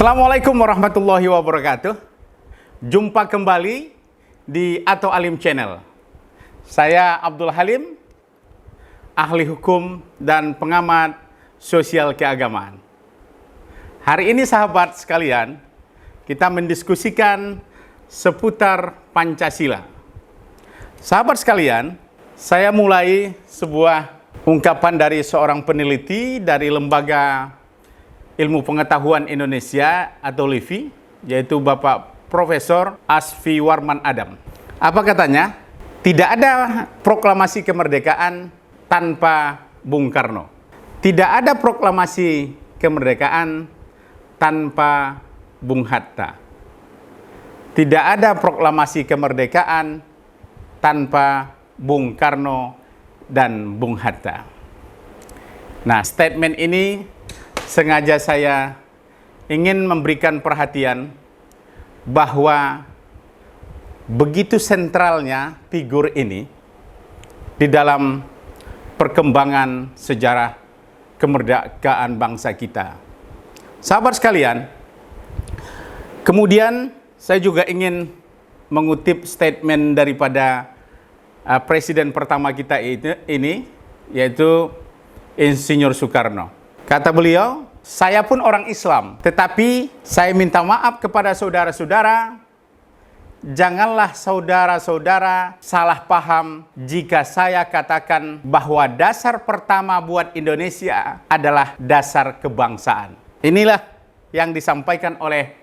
Assalamualaikum warahmatullahi wabarakatuh. Jumpa kembali di Ato Alim Channel. Saya Abdul Halim, ahli hukum dan pengamat sosial keagamaan. Hari ini sahabat sekalian, kita mendiskusikan seputar Pancasila. Sahabat sekalian, saya mulai sebuah ungkapan dari seorang peneliti dari Lembaga Ilmu Pengetahuan Indonesia atau LIPI, yaitu Bapak Profesor Asfi Warman Adam. Apa katanya? Tidak ada proklamasi kemerdekaan tanpa Bung Karno. Tidak ada proklamasi kemerdekaan tanpa Bung Hatta. Tidak ada proklamasi kemerdekaan tanpa Bung Karno dan Bung Hatta. Nah, statement ini sengaja saya ingin memberikan perhatian bahwa begitu sentralnya figur ini di dalam perkembangan sejarah kemerdekaan bangsa kita. Sahabat sekalian, kemudian saya juga ingin mengutip statement daripada presiden pertama kita ini, yaitu Insinyur Soekarno. Kata beliau, saya pun orang Islam, tetapi saya minta maaf kepada saudara-saudara, janganlah saudara-saudara salah paham jika saya katakan bahwa dasar pertama buat Indonesia adalah dasar kebangsaan. Inilah yang disampaikan oleh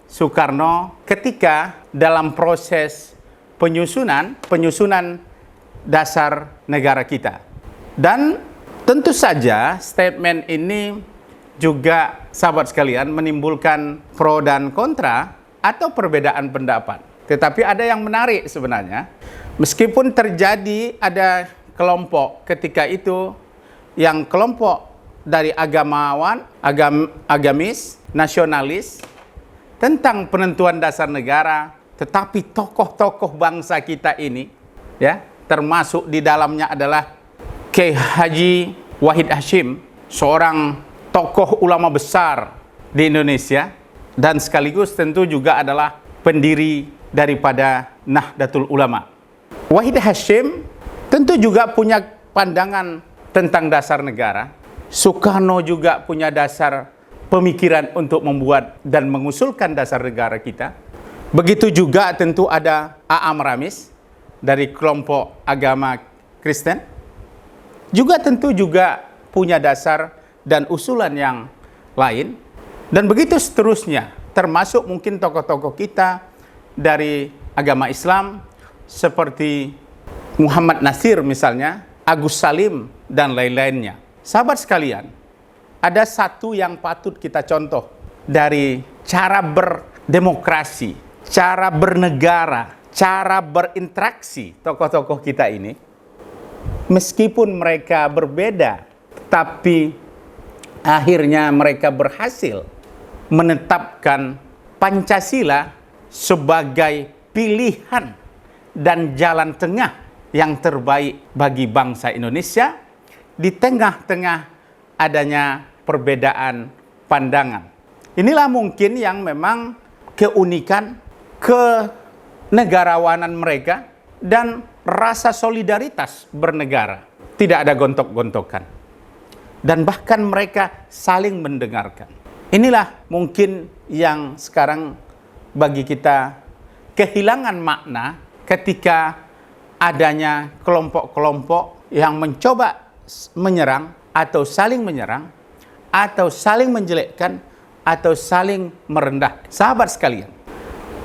Soekarno ketika dalam proses penyusunan dasar negara kita. Dan tentu saja statement ini juga sahabat sekalian menimbulkan pro dan kontra atau perbedaan pendapat. Tetapi ada yang menarik sebenarnya. Meskipun terjadi ada kelompok ketika itu yang kelompok dari agamis, nasionalis tentang penentuan dasar negara, tetapi tokoh-tokoh bangsa kita ini ya, termasuk di dalamnya adalah Kiai Haji Wahid Hasyim, seorang tokoh ulama besar di Indonesia dan sekaligus tentu juga adalah pendiri daripada Nahdlatul Ulama. Wahid Hasyim tentu juga punya pandangan tentang dasar negara. Soekarno juga punya dasar pemikiran untuk membuat dan mengusulkan dasar negara kita. Begitu juga tentu ada A.A. Maramis dari kelompok agama Kristen. Juga tentu juga punya dasar dan usulan yang lain. Dan begitu seterusnya, termasuk mungkin tokoh-tokoh kita dari agama Islam seperti Muhammad Nasir misalnya, Agus Salim, dan lain-lainnya. Sahabat sekalian, ada satu yang patut kita contoh dari cara berdemokrasi, cara bernegara, cara berinteraksi tokoh-tokoh kita ini. Meskipun mereka berbeda, tapi akhirnya mereka berhasil menetapkan Pancasila sebagai pilihan dan jalan tengah yang terbaik bagi bangsa Indonesia di tengah-tengah adanya perbedaan pandangan. Inilah mungkin yang memang keunikan kenegarawanan mereka dan rasa solidaritas bernegara. Tidak ada gontok-gontokan. Dan bahkan mereka saling mendengarkan. Inilah mungkin yang sekarang bagi kita kehilangan makna ketika adanya kelompok-kelompok yang mencoba menyerang atau saling menyerang atau saling menjelekkan atau saling merendah. Sahabat sekalian,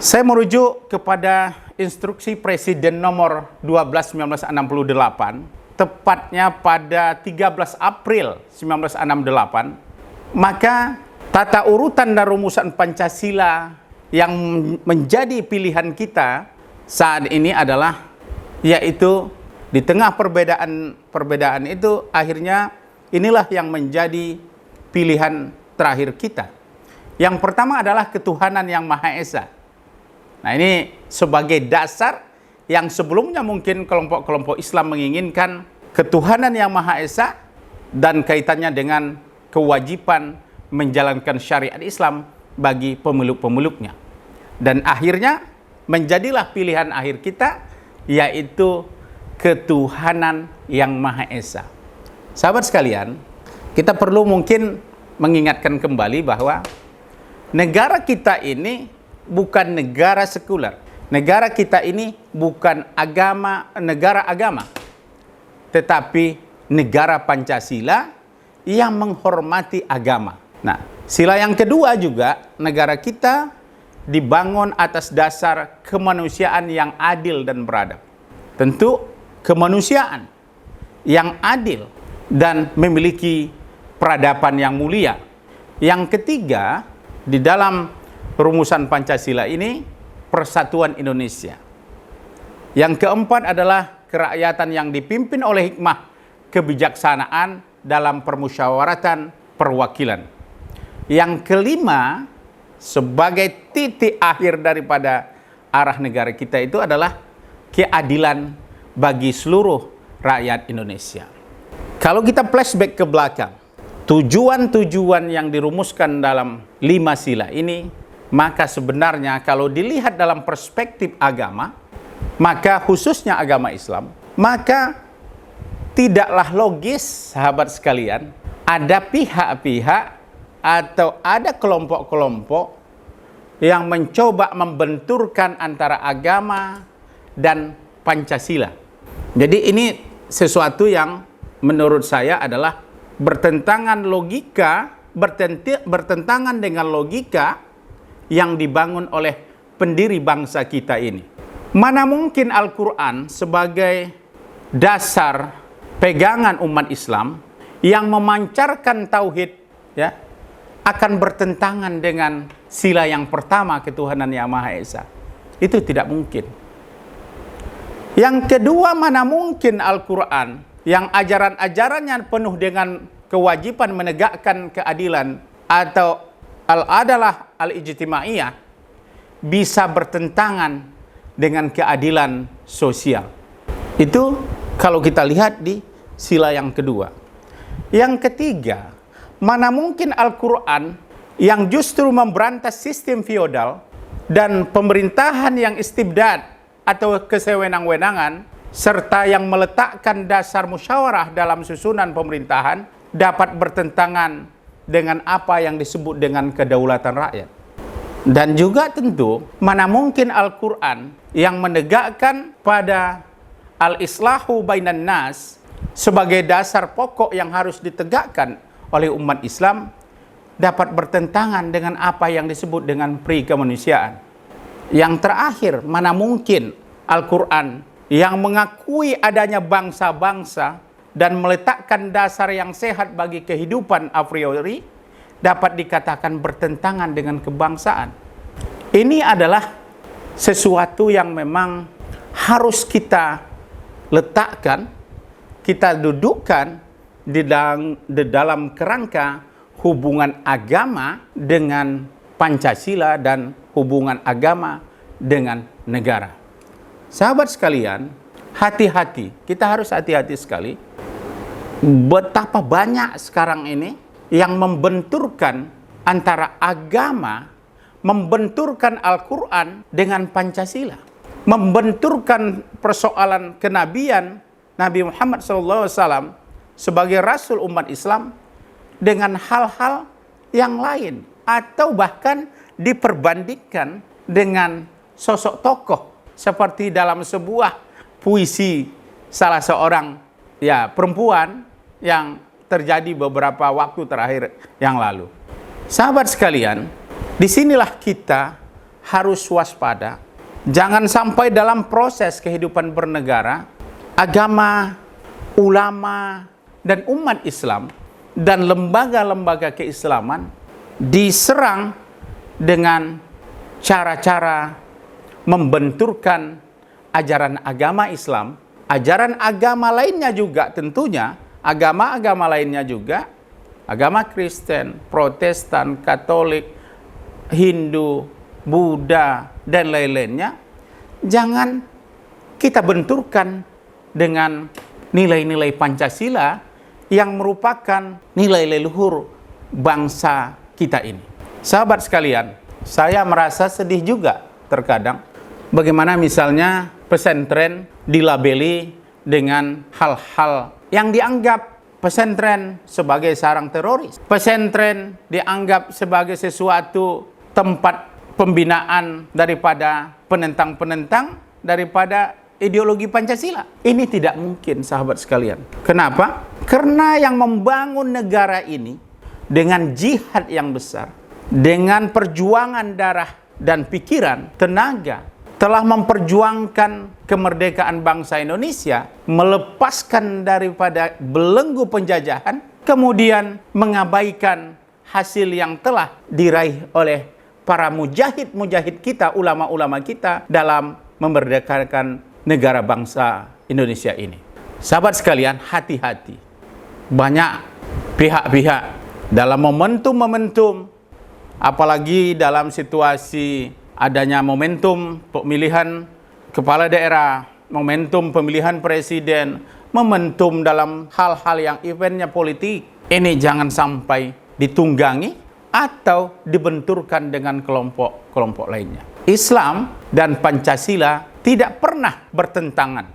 saya merujuk kepada Instruksi Presiden nomor 12 1968, tepatnya pada 13 April 1968, maka tata urutan dan rumusan Pancasila yang menjadi pilihan kita saat ini adalah, yaitu di tengah perbedaan itu, akhirnya inilah yang menjadi pilihan terakhir kita. Yang pertama adalah ketuhanan yang Maha Esa. Nah, ini sebagai dasar yang sebelumnya mungkin kelompok-kelompok Islam menginginkan ketuhanan yang Maha Esa dan kaitannya dengan kewajiban menjalankan syariat Islam bagi pemeluk-pemeluknya. Dan akhirnya menjadilah pilihan akhir kita, yaitu ketuhanan yang Maha Esa. Sahabat sekalian, kita perlu mungkin mengingatkan kembali bahwa negara kita ini bukan negara sekuler. Negara kita ini bukan negara agama, tetapi negara Pancasila yang menghormati agama. Nah, sila yang kedua juga, negara kita dibangun atas dasar kemanusiaan yang adil dan beradab. Tentu kemanusiaan yang adil dan memiliki peradaban yang mulia. Yang ketiga, di dalam rumusan Pancasila ini, persatuan Indonesia. Yang keempat adalah kerakyatan yang dipimpin oleh hikmah kebijaksanaan dalam permusyawaratan perwakilan. Yang kelima, sebagai titik akhir daripada arah negara kita itu adalah keadilan bagi seluruh rakyat Indonesia. Kalau kita flashback ke belakang, tujuan-tujuan yang dirumuskan dalam 5 sila ini, maka sebenarnya kalau dilihat dalam perspektif agama, maka khususnya agama Islam, maka tidaklah logis, sahabat sekalian, ada pihak-pihak atau ada kelompok-kelompok yang mencoba membenturkan antara agama dan Pancasila. Jadi ini sesuatu yang menurut saya adalah bertentangan dengan logika yang dibangun oleh pendiri bangsa kita ini. Mana mungkin Al-Quran sebagai dasar pegangan umat Islam yang memancarkan tauhid, ya, akan bertentangan dengan sila yang pertama, ketuhanan yang Maha Esa. Itu tidak mungkin. Yang kedua, mana mungkin Al-Quran yang ajaran-ajarannya penuh dengan kewajiban menegakkan keadilan atau al-adalah al-ijtimaiyah bisa bertentangan dengan keadilan sosial. Itu kalau kita lihat di sila yang kedua. Yang ketiga, mana mungkin Al-Quran yang justru memberantas sistem feodal dan pemerintahan yang istibdad atau kesewenang-wenangan, serta yang meletakkan dasar musyawarah dalam susunan pemerintahan, dapat bertentangan dengan apa yang disebut dengan kedaulatan rakyat. Dan juga tentu, mana mungkin Al-Quran yang menegakkan pada al-islahu bainan nas sebagai dasar pokok yang harus ditegakkan oleh umat Islam dapat bertentangan dengan apa yang disebut dengan pri kemanusiaan. Yang terakhir, mana mungkin Al-Quran yang mengakui adanya bangsa-bangsa dan meletakkan dasar yang sehat bagi kehidupan a priori dapat dikatakan bertentangan dengan kebangsaan. Ini adalah sesuatu yang memang harus kita letakkan, kita dudukkan di dalam kerangka hubungan agama dengan Pancasila dan hubungan agama dengan negara. Sahabat sekalian, hati-hati, kita harus hati-hati sekali. Betapa banyak sekarang ini yang membenturkan antara agama, membenturkan Al-Quran dengan Pancasila, membenturkan persoalan kenabian Nabi Muhammad SAW sebagai Rasul umat Islam dengan hal-hal yang lain, atau bahkan diperbandingkan dengan sosok tokoh seperti dalam sebuah puisi salah seorang perempuan yang terjadi beberapa waktu terakhir yang lalu. Sahabat sekalian, disinilah kita harus waspada. Jangan sampai dalam proses kehidupan bernegara, agama, ulama, dan umat Islam dan lembaga-lembaga keislaman diserang dengan cara-cara membenturkan ajaran agama Islam, ajaran agama lainnya juga tentunya, agama-agama lainnya juga, agama Kristen, Protestan, Katolik, Hindu, Buddha, dan lain-lainnya, jangan kita benturkan dengan nilai-nilai Pancasila yang merupakan nilai leluhur bangsa kita ini. Sahabat sekalian, saya merasa sedih juga terkadang bagaimana misalnya pesantren dilabeli dengan hal-hal yang dianggap pesantren sebagai sarang teroris. Pesantren dianggap sebagai sesuatu tempat pembinaan daripada penentang-penentang daripada ideologi Pancasila. Ini tidak mungkin, sahabat sekalian. Kenapa? Karena yang membangun negara ini dengan jihad yang besar, dengan perjuangan darah dan pikiran, tenaga, telah memperjuangkan kemerdekaan bangsa Indonesia, melepaskan daripada belenggu penjajahan, kemudian mengabaikan hasil yang telah diraih oleh para mujahid-mujahid kita, ulama-ulama kita dalam memerdekakan negara bangsa Indonesia ini. Sahabat sekalian, hati-hati. Banyak pihak-pihak dalam momentum-momentum, apalagi dalam situasi adanya momentum pemilihan kepala daerah, momentum pemilihan presiden, momentum dalam hal-hal yang eventnya politik, ini jangan sampai ditunggangi atau dibenturkan dengan kelompok-kelompok lainnya. Islam dan Pancasila tidak pernah bertentangan,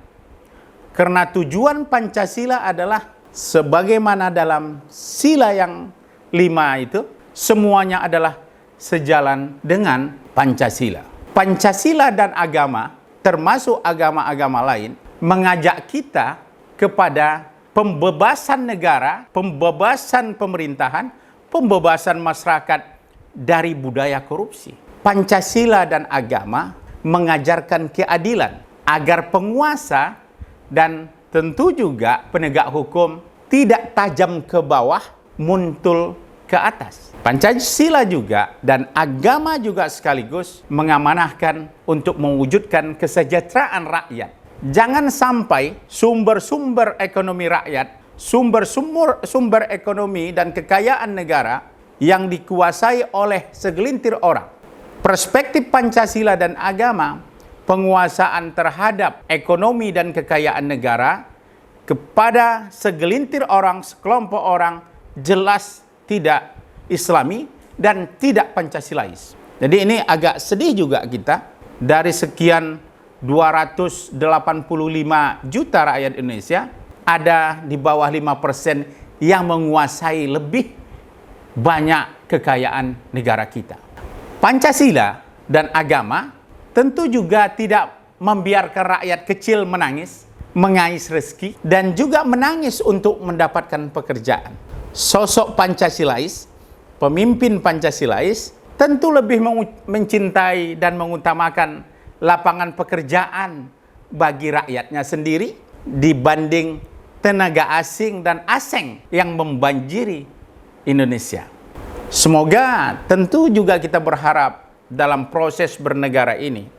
karena tujuan Pancasila adalah sebagaimana dalam sila yang 5 itu, semuanya adalah sejalan dengan Pancasila. Pancasila dan agama, termasuk agama-agama lain, mengajak kita kepada pembebasan negara, pembebasan pemerintahan, pembebasan masyarakat dari budaya korupsi. Pancasila dan agama mengajarkan keadilan agar penguasa dan tentu juga penegak hukum tidak tajam ke bawah, muntul ke atas. Pancasila juga dan agama juga sekaligus mengamanahkan untuk mewujudkan kesejahteraan rakyat. Jangan sampai sumber-sumber ekonomi rakyat, sumber ekonomi dan kekayaan negara yang dikuasai oleh segelintir orang. Perspektif Pancasila dan agama, penguasaan terhadap ekonomi dan kekayaan negara kepada segelintir orang, sekelompok orang, jelas tidak Islami dan tidak Pancasilais. Jadi ini agak sedih juga kita, dari sekian 285 juta rakyat Indonesia, ada di bawah 5% yang menguasai lebih banyak kekayaan negara kita. Pancasila dan agama tentu juga tidak membiarkan rakyat kecil menangis, mengais rezeki, dan juga menangis untuk mendapatkan pekerjaan. Sosok Pancasilais, pemimpin Pancasilais, tentu lebih mencintai dan mengutamakan lapangan pekerjaan bagi rakyatnya sendiri dibanding tenaga asing dan asing yang membanjiri Indonesia. Semoga tentu juga kita berharap dalam proses bernegara ini,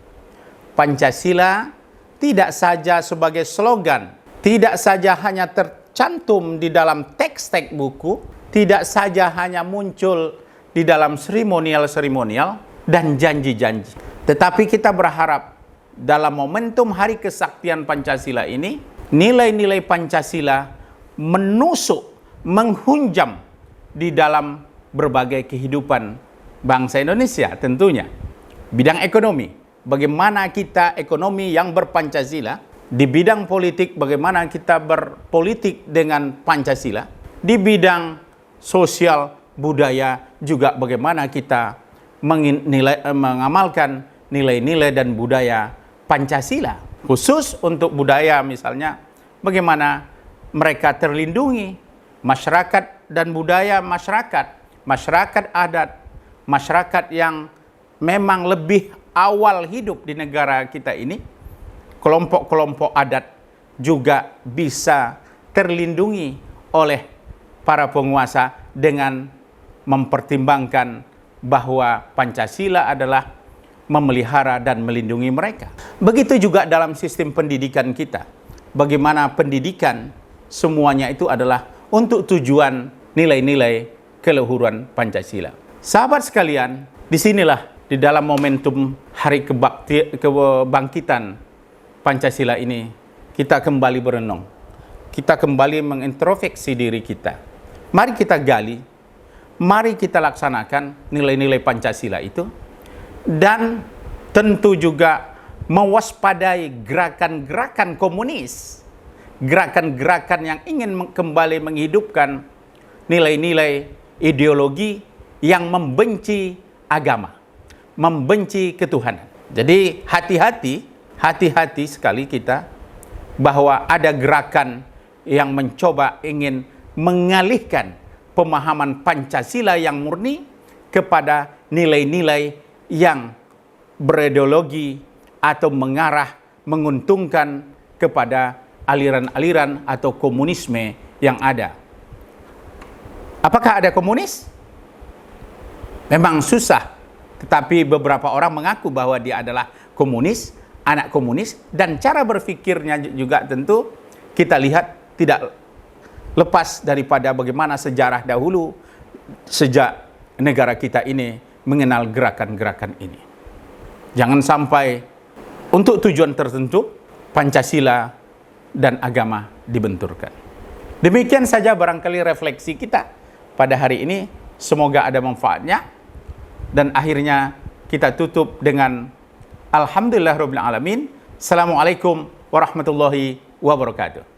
Pancasila tidak saja sebagai slogan, tidak saja hanya tercantum di dalam teks-teks buku, tidak saja hanya muncul di dalam seremonial-seremonial dan janji-janji. Tetapi kita berharap dalam momentum Hari Kesaktian Pancasila ini, nilai-nilai Pancasila menusuk, menghunjam di dalam berbagai kehidupan bangsa Indonesia tentunya. Bidang ekonomi, bagaimana kita ekonomi yang berpancasila. Di bidang politik, bagaimana kita berpolitik dengan Pancasila. Di bidang sosial, budaya, juga bagaimana kita mengamalkan nilai-nilai dan budaya Pancasila. Khusus untuk budaya misalnya, bagaimana mereka terlindungi, masyarakat dan budaya masyarakat adat, masyarakat yang memang lebih awal hidup di negara kita ini, kelompok-kelompok adat juga bisa terlindungi oleh para penguasa dengan mempertimbangkan bahwa Pancasila adalah memelihara dan melindungi mereka. Begitu juga dalam sistem pendidikan kita. Bagaimana pendidikan semuanya itu adalah untuk tujuan nilai-nilai keluhuran Pancasila. Sahabat sekalian, disinilah di dalam momentum Hari Kebangkitan Pancasila ini, kita kembali berenung. Kita kembali mengintrospeksi diri kita. Mari kita gali mari kita laksanakan nilai-nilai Pancasila itu, dan tentu juga mewaspadai gerakan-gerakan komunis, gerakan-gerakan yang ingin kembali menghidupkan nilai-nilai ideologi yang membenci agama, membenci ketuhanan. Jadi hati-hati sekali kita bahwa ada gerakan yang mencoba ingin mengalihkan pemahaman Pancasila yang murni kepada nilai-nilai yang berideologi atau mengarah menguntungkan kepada aliran-aliran atau komunisme yang ada. Apakah ada komunis? Memang susah, tetapi beberapa orang mengaku bahwa dia adalah komunis, anak komunis, dan cara berpikirnya juga tentu kita lihat tidak lepas daripada bagaimana sejarah dahulu sejak negara kita ini mengenal gerakan-gerakan ini. Jangan sampai untuk tujuan tertentu Pancasila dan agama dibenturkan. Demikian saja barangkali refleksi kita pada hari ini. Semoga ada manfaatnya. Dan akhirnya kita tutup dengan Alhamdulillahirabbil alamin. Assalamualaikum warahmatullahi wabarakatuh.